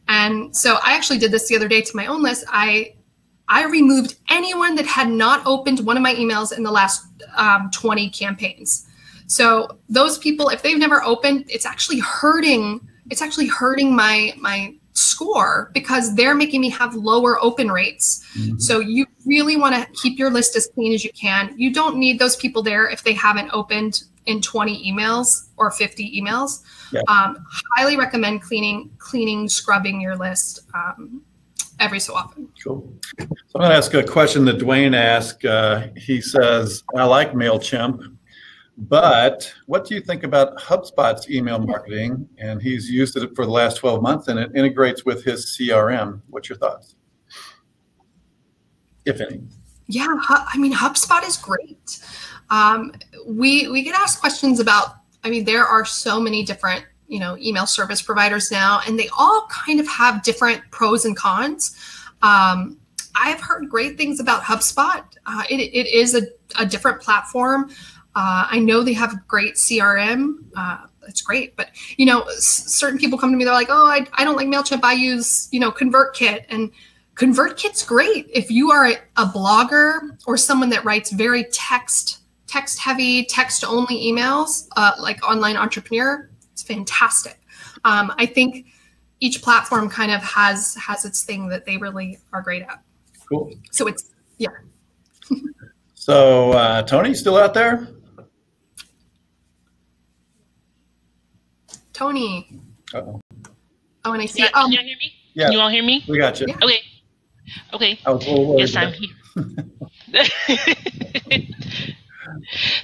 And so I actually did this the other day to my own list. I removed anyone that had not opened one of my emails in the last 20 campaigns. So those people, if they've never opened, it's actually hurting my score, because they're making me have lower open rates. Mm-hmm. So you really want to keep your list as clean as you can. You don't need those people there if they haven't opened in 20 emails or 50 emails. Yeah. Highly recommend cleaning, scrubbing your list every so often. Cool. So I'm going to ask a question that Dwayne asked. He says, I like MailChimp, but what do you think about HubSpot's email marketing? And he's used it for the last 12 months, and it integrates with his CRM. What's your thoughts, if any? Yeah, I mean, HubSpot is great. We get asked questions about, I mean, there are so many different, you know, email service providers now, and they all kind of have different pros and cons. I've heard great things about HubSpot. It is a different platform. I know they have a great CRM. That's great. But, you know, certain people come to me, they're like, oh, I don't like MailChimp. I use, you know, ConvertKit. And ConvertKit's great if you are a blogger or someone that writes very text-heavy, text-only emails, like online entrepreneur. It's fantastic. I think each platform kind of has its thing that they really are great at. Cool. So it's, yeah. So Tony, still out there? Tony. Uh-oh. Oh, and I see. Can y'all hear me? Yeah. Can you all hear me? We got you. Yeah. Okay. Okay. I was a little worried. Yes, I'm here.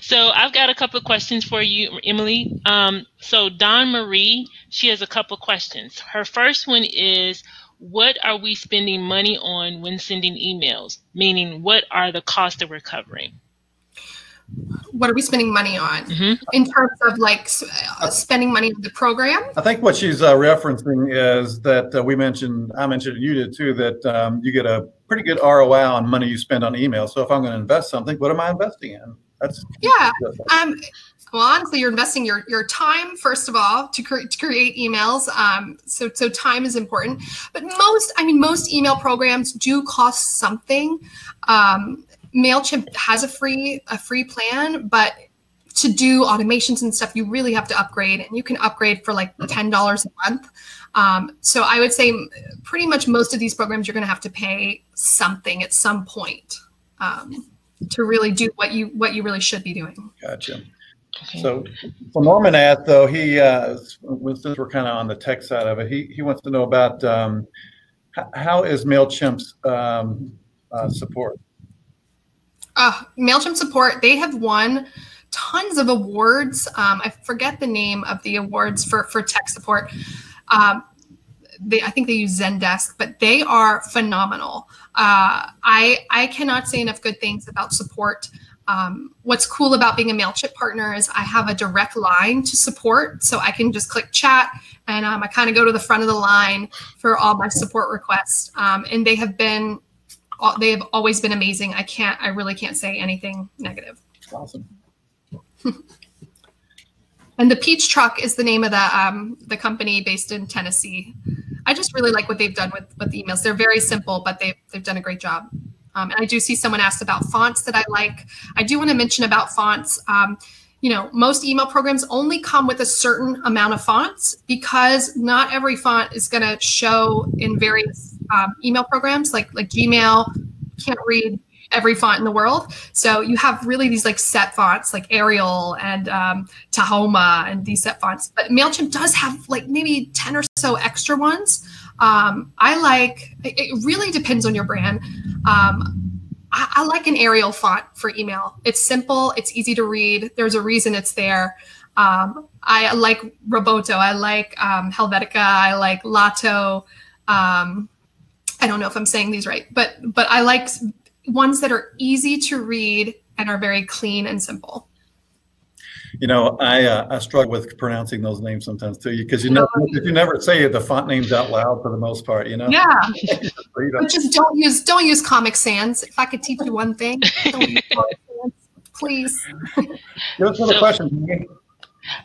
So I've got a couple of questions for you, Emily. So Dawn Marie, she has a couple of questions. Her first one is, what are we spending money on when sending emails? Meaning, what are the costs that we're covering? What are we spending money on in terms of like spending money on the program? I think what she's referencing is that I mentioned, you did too, that you get a pretty good ROI on money you spend on email. So if I'm going to invest something, what am I investing in? Yeah. Well, honestly, you're investing your time, first of all, to create emails. So time is important. But most email programs do cost something. MailChimp has a free plan, but to do automations and stuff, you really have to upgrade, and you can upgrade for like $10 a month. So I would say pretty much most of these programs, you're going to have to pay something at some point to really do what you really should be doing. Gotcha. Okay. So Norman asked, though, since we're kind of on the tech side of it, he wants to know about how is MailChimp's support? MailChimp support, they have won tons of awards. I forget the name of the awards for tech support. I think they use Zendesk, but they are phenomenal. I cannot say enough good things about support. What's cool about being a MailChimp partner is I have a direct line to support, so I can just click chat, and I kind of go to the front of the line for all my support requests. And they have always been amazing. I really can't say anything negative. Awesome. And the Peach Truck is the name of the company based in Tennessee. I just really like what they've done with the emails. They're very simple, but they've done a great job. And I do see someone asked about fonts that I like. I do want to mention about fonts. Most email programs only come with a certain amount of fonts because not every font is going to show in various email programs like Gmail. Can't read every font in the world. So you have really these like set fonts like Arial and Tahoma and these set fonts. But MailChimp does have like maybe 10 or so extra ones. It really depends on your brand. I like an Arial font for email. It's simple. It's easy to read. There's a reason it's there. I like Roboto. I like Helvetica. I like Lato. I don't know if I'm saying these right, but I like ones that are easy to read and are very clean and simple. I struggle with pronouncing those names sometimes too, because you never say the font names out loud for the most part. Yeah. But just don't use Comic Sans. If I could teach you one thing, don't use Comic Sans, please. Give us another question.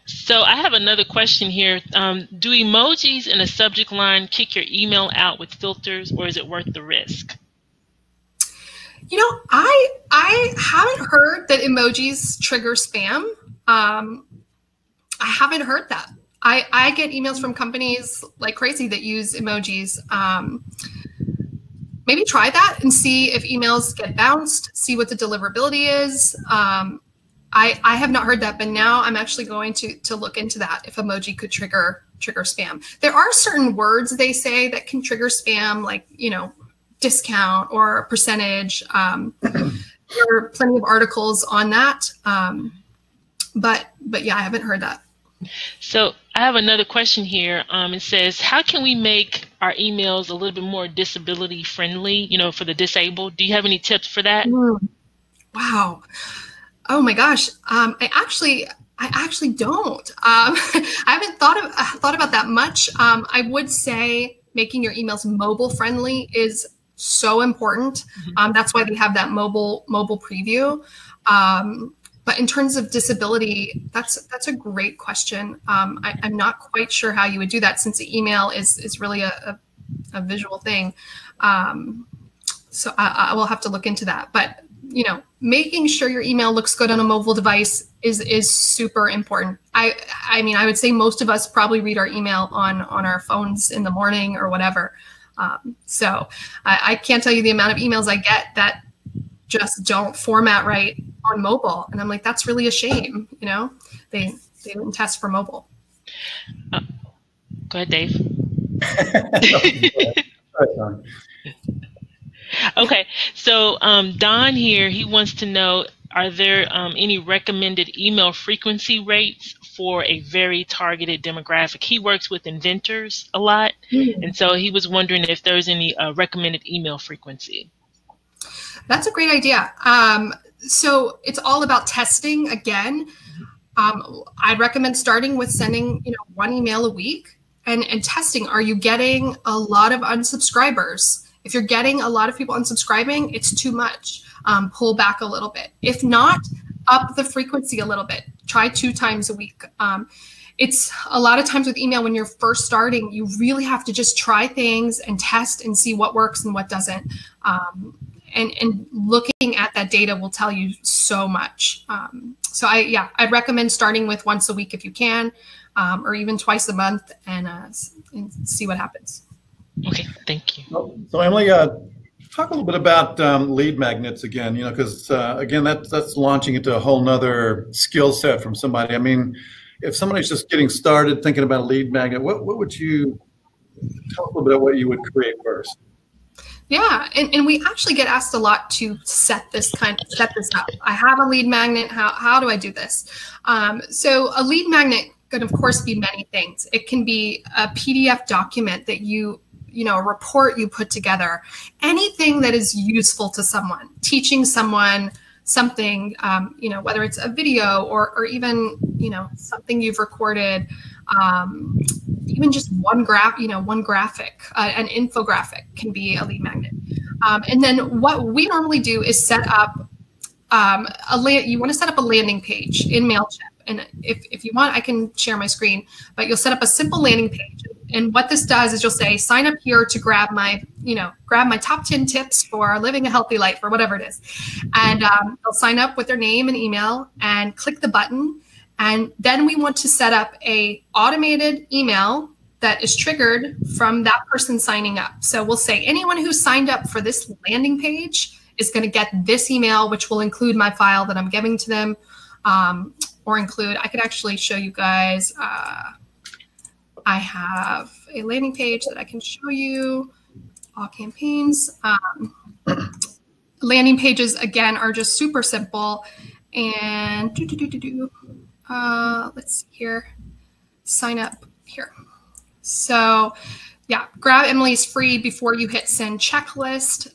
So I have another question here. Do emojis in a subject line kick your email out with filters, or is it worth the risk? I haven't heard that emojis trigger spam. I haven't heard that. I get emails from companies like crazy that use emojis. Maybe try that and see if emails get bounced, see what the deliverability is. I have not heard that, but now I'm actually going to look into that if emoji could trigger spam. There are certain words they say that can trigger spam, like, discount or percentage. There are plenty of articles on that. But yeah, I haven't heard that. So I have another question here. It says, how can we make our emails a little bit more disability friendly, for the disabled? Do you have any tips for that? Wow. Oh my gosh. I actually don't. I haven't thought about that much. I would say making your emails mobile friendly is so important. That's why they have that mobile preview. But in terms of disability, that's a great question. I'm not quite sure how you would do that, since the email is really a visual thing. So I will have to look into that. But making sure your email looks good on a mobile device is super important. I mean, I would say most of us probably read our email on our phones in the morning or whatever. So I can't tell you the amount of emails I get that just don't format right on mobile, and I'm like, that's really a shame. They didn't test for mobile. Go ahead, Dave. Okay, so Don here, he wants to know, are there any recommended email frequency rates for a very targeted demographic? He works with inventors a lot, and so he was wondering if there's any recommended email frequency. That's a great idea. So it's all about testing again. I'd recommend starting with sending, one email a week and testing. Are you getting a lot of unsubscribers? If you're getting a lot of people unsubscribing, it's too much. Pull back a little bit. If not, up the frequency a little bit. Try 2 times a week. It's a lot of times with email, when you're first starting, you really have to just try things and test and see what works and what doesn't. And looking at that data will tell you so much. So I'd recommend starting with once a week if you can, or even twice a month, and see what happens. Okay, thank you. So Emily, Talk a little bit about lead magnets again, because again, that's launching into a whole nother skill set from somebody. I mean, if somebody's just getting started thinking about a lead magnet, what would you tell us a little bit about what you would create first? Yeah, and we actually get asked a lot to set this up. I have a lead magnet. How do I do this? So a lead magnet could, of course, be many things. It can be a PDF document that a report you put together, anything that is useful to someone, teaching someone something, whether it's a video or even, something you've recorded, even just one graphic, an infographic can be a lead magnet. And then what we normally do is set up you want to set up a landing page in MailChimp. And if you want, I can share my screen, but you'll set up a simple landing page. And what this does is you'll say, sign up here to grab my top 10 tips for living a healthy life, or whatever it is. And they'll sign up with their name and email and click the button. And then we want to set up a automated email that is triggered from that person signing up. So we'll say anyone who signed up for this landing page is going to get this email, which will include my file that I'm giving to them. I could actually show you guys, I have a landing page that I can show you, all campaigns. Landing pages, again, are just super simple. And let's see here, sign up here. So yeah, grab Emily's free before you hit send checklist.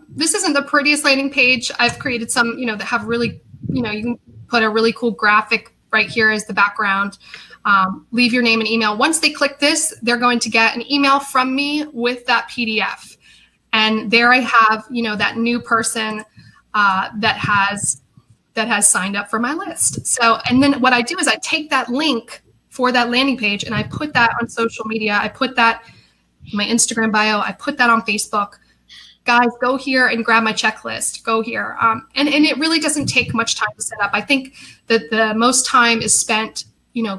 This isn't the prettiest landing page. I've created some, that have really, you can put a really cool graphic right here as the background. Leave your name and email. Once they click this, they're going to get an email from me with that PDF. And there I have, that new person that has signed up for my list. So, and then what I do is I take that link for that landing page and I put that on social media. I put that in my Instagram bio. I put that on Facebook. Guys, go here and grab my checklist. Go here. And it really doesn't take much time to set up. I think that the most time is spent,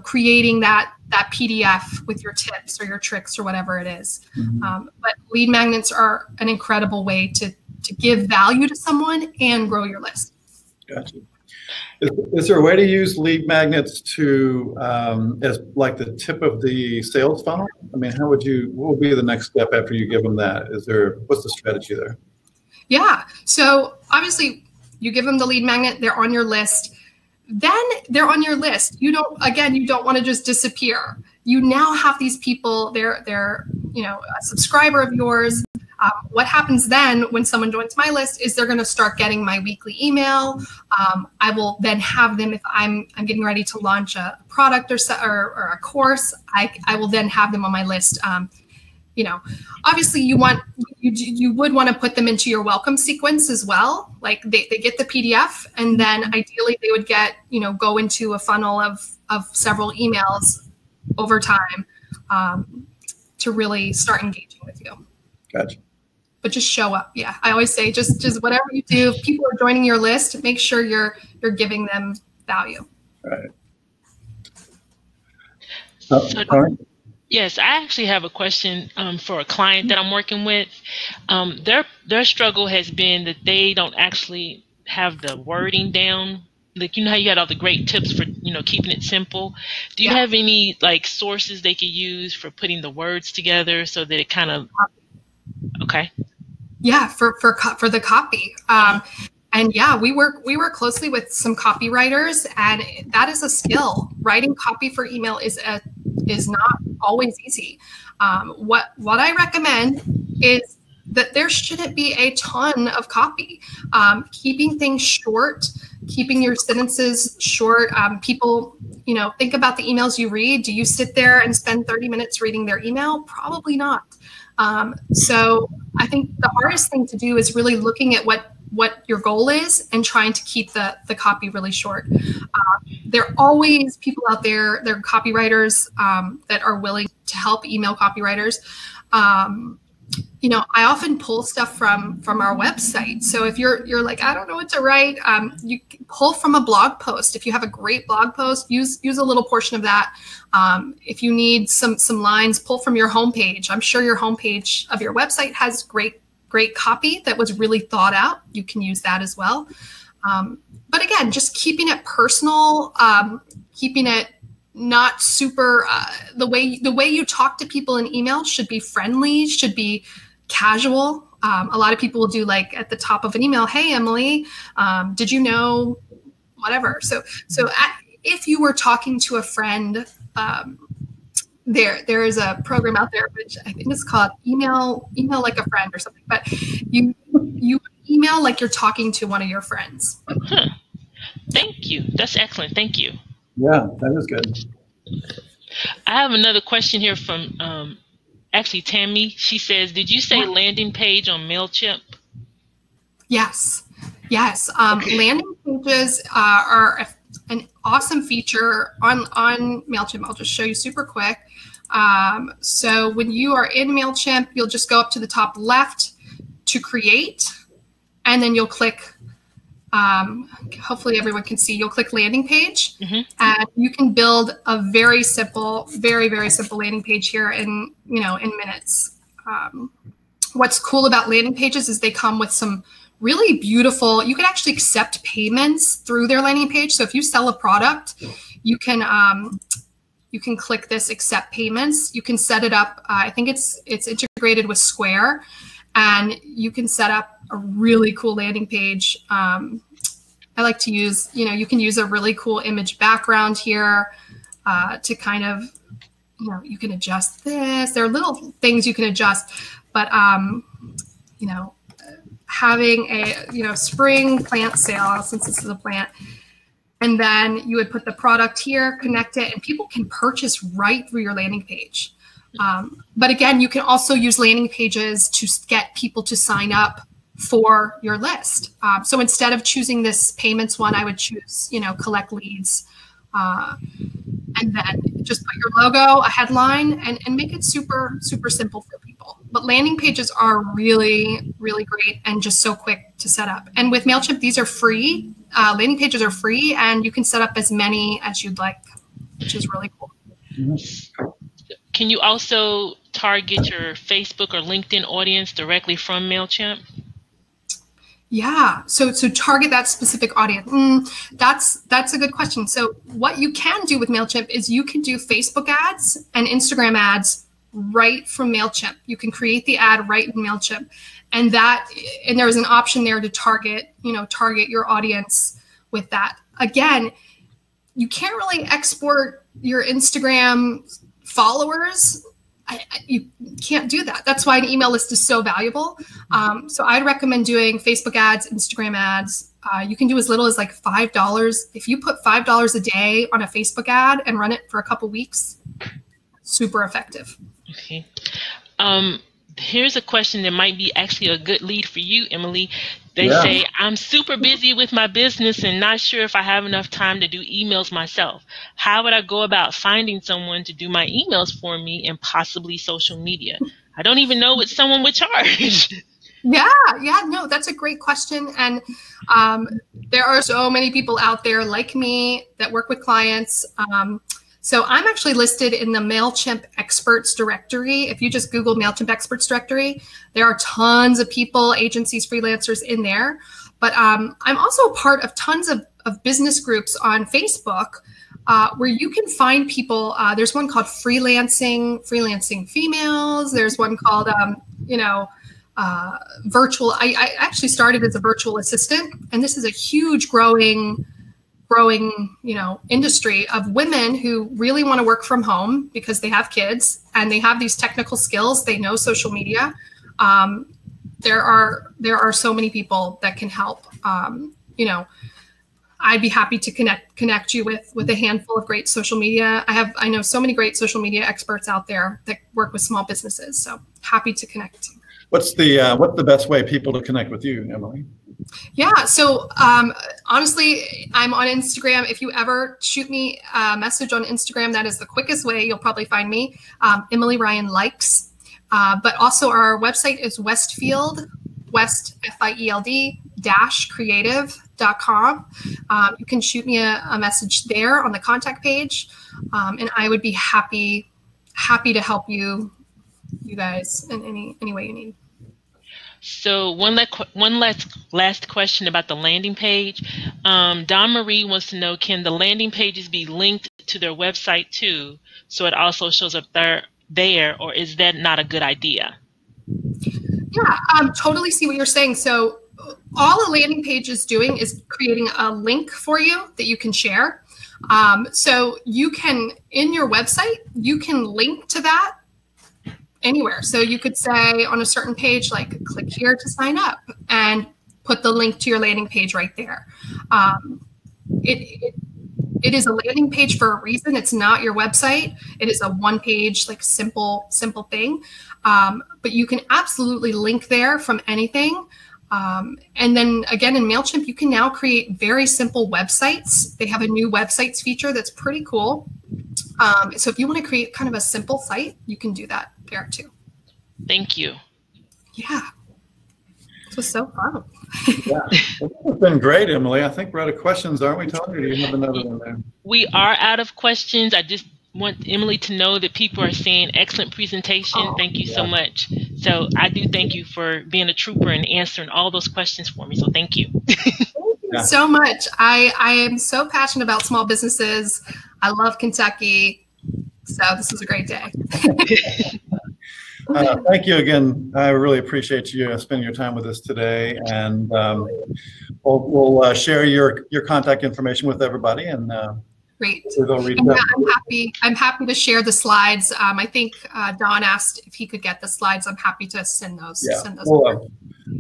creating that PDF with your tips or your tricks or whatever it is. Mm-hmm. But lead magnets are an incredible way to give value to someone and grow your list. Gotcha. Is there a way to use lead magnets to as like the tip of the sales funnel? I mean, what would be the next step after you give them that? What's the strategy there? Yeah. So obviously you give them the lead magnet, they're on your list. Then they're on your list. You don't want to just disappear. You now have these people, they're a subscriber of yours. What happens then when someone joins my list is they're going to start getting my weekly email. I will then have them, if I'm getting ready to launch a product or a course, I will then have them on my list. Obviously you would want to put them into your welcome sequence as well. Like they get the PDF, and then ideally they would get, go into a funnel of several emails over time to really start engaging with you. Gotcha. But just show up. Yeah, I always say just whatever you do, if people are joining your list, make sure you're giving them value. Right. Yes, I actually have a question for a client that I'm working with. Their struggle has been that they don't actually have the wording down. Like, how you had all the great tips for, keeping it simple. Do you have any sources they could use for putting the words together so that it kind of, okay. Yeah, for the copy. And yeah, we work closely with some copywriters, and that is a skill. Writing copy for email is not always easy. What I recommend is that there shouldn't be a ton of copy. Keeping things short, keeping your sentences short. People, think about the emails you read. Do you sit there and spend 30 minutes reading their email? Probably not. So I think the hardest thing to do is really looking at what your goal is and trying to keep the copy really short. There are always people out there, there are copywriters that are willing to help email copywriters. I often pull stuff from our website. So if you're like, I don't know what to write, you can pull from a blog post. If you have a great blog post, use a little portion of that. If you need some lines, pull from your homepage. I'm sure your homepage of your website has great great copy that was really thought out, you can use that as well. But again, just keeping it personal, keeping it not super, the way you talk to people in email should be friendly, should be casual. A lot of people will do like at the top of an email, hey, Emily, did you know whatever? So if you were talking to a friend, there is a program out there, which I think is called email like a friend or something, but you email like you're talking to one of your friends. Huh. Thank you. That's excellent. Thank you. Yeah, that is good. I have another question here from actually Tammy. She says, did you say landing page on MailChimp? Yes. Okay. Landing pages are an awesome feature on MailChimp. I'll just show you super quick. So when you are in MailChimp, you'll just go up to the top left to create, and then you'll click, hopefully everyone can see, you'll click landing page, and you can build a very simple, very simple landing page here in minutes. What's cool about landing pages is they come with some really beautiful, you can actually accept payments through their landing page. So if you sell a product, you can click this accept payments. You can set it up. I think it's integrated with Square, and you can set up a really cool landing page. I like to use, you can use a really cool image background here to kind of, you can adjust this. There are little things you can adjust, but having a spring plant sale, since this is a plant, and then you would put the product here, connect it, and people can purchase right through your landing page. But again, you can also use landing pages to get people to sign up for your list. So instead of choosing this payments one, I would choose, collect leads, and then just put your logo, a headline, and make it super simple for people. But landing pages are really great and just so quick to set up. And with MailChimp, these are free. Landing pages are free, and you can set up as many as you'd like, which is really cool. Can you also target your Facebook or LinkedIn audience directly from MailChimp? Yeah, so target that specific audience. That's a good question. So what you can do with MailChimp is you can do Facebook ads and Instagram ads right from MailChimp. You can create the ad right in MailChimp, and there's an option there to target your audience with that. Again, you can't really export your Instagram followers. You can't do that. That's why an email list is so valuable. So I'd recommend doing Facebook ads, Instagram ads. You can do as little as like $5. If you put $5 a day on a Facebook ad and run it for a couple weeks, super effective. Okay. Here's a question that might be actually a good lead for you, Emily. They say, I'm super busy with my business and not sure if I have enough time to do emails myself. How would I go about finding someone to do my emails for me and possibly social media? I don't even know what someone would charge. Yeah, no, that's a great question. And there are so many people out there like me that work with clients. So I'm actually listed in the MailChimp experts directory. If you just Google MailChimp experts directory, there are tons of people, agencies, freelancers in there. But I'm also a part of tons of business groups on Facebook where you can find people. There's one called Freelancing Females. There's one called, virtual. I actually started as a virtual assistant, and this is a huge growing industry of women who really want to work from home because they have kids and they have these technical skills. They know social media. There are so many people that can help. I'd be happy to connect you with a handful of great social media. I know so many great social media experts out there that work with small businesses. So happy to connect. What's the best way people to connect with you, Emily? Yeah, so honestly, I'm on Instagram. If you ever shoot me a message on Instagram, that is the quickest way. You'll probably find me, Emily Ryan Likes. But also our website is Westfield, Field -creative.com. You can shoot me a message there on the contact page, and I would be happy to help you guys in any way you need. So one last question about the landing page. Don Marie wants to know, can the landing pages be linked to their website too, so it also shows up there, or is that not a good idea? Yeah, totally see what you're saying. So all a landing page is doing is creating a link for you that you can share. So you can, in your website, you can link to that anywhere. So you could say on a certain page, like click here to sign up, and put the link to your landing page right there. It is a landing page for a reason. It's not your website. It is a one-page, like simple thing. But you can absolutely link there from anything. And then again, in MailChimp, you can now create very simple websites. They have a new websites feature that's pretty cool. So if you want to create kind of a simple site, you can do that there too. Thank you. Yeah. This was so fun. Yeah, it's been great, Emily. I think we're out of questions, aren't we, Tony? Or do you have another one there? We are out of questions. I just want Emily to know that people are saying excellent presentation. Thank you so much. So I do thank you for being a trooper and answering all those questions for me. So thank you. Thank you so much. I am so passionate about small businesses. I love Kentucky. So this was a great day. Thank you again. I really appreciate you spending your time with us today, and we'll share your contact information with everybody. And great. They'll reach and out. I'm happy to share the slides. I think Don asked if he could get the slides. I'm happy to send those. Yeah, send those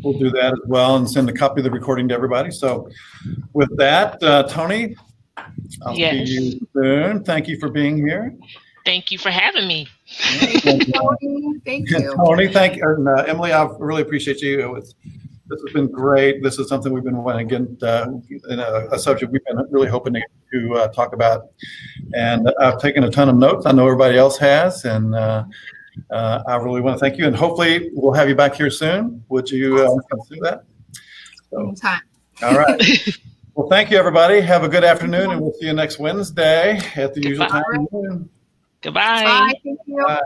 we'll do that as well, and send a copy of the recording to everybody. So, with that, Tony, I'll see you soon. Thank you for being here. Thank you for having me. Thank you, Tony. Thank you. Tony, thank you. And Emily, I really appreciate you. This has been great. This is something we've been wanting to get in a subject we've been really hoping to talk about. And I've taken a ton of notes. I know everybody else has. And I really want to thank you. And hopefully we'll have you back here soon. Would you consider that? So, anytime. All right. Well, thank you, everybody. Have a good afternoon, and we'll see you next Wednesday at the usual time. Goodbye. Bye. Thank you. Bye.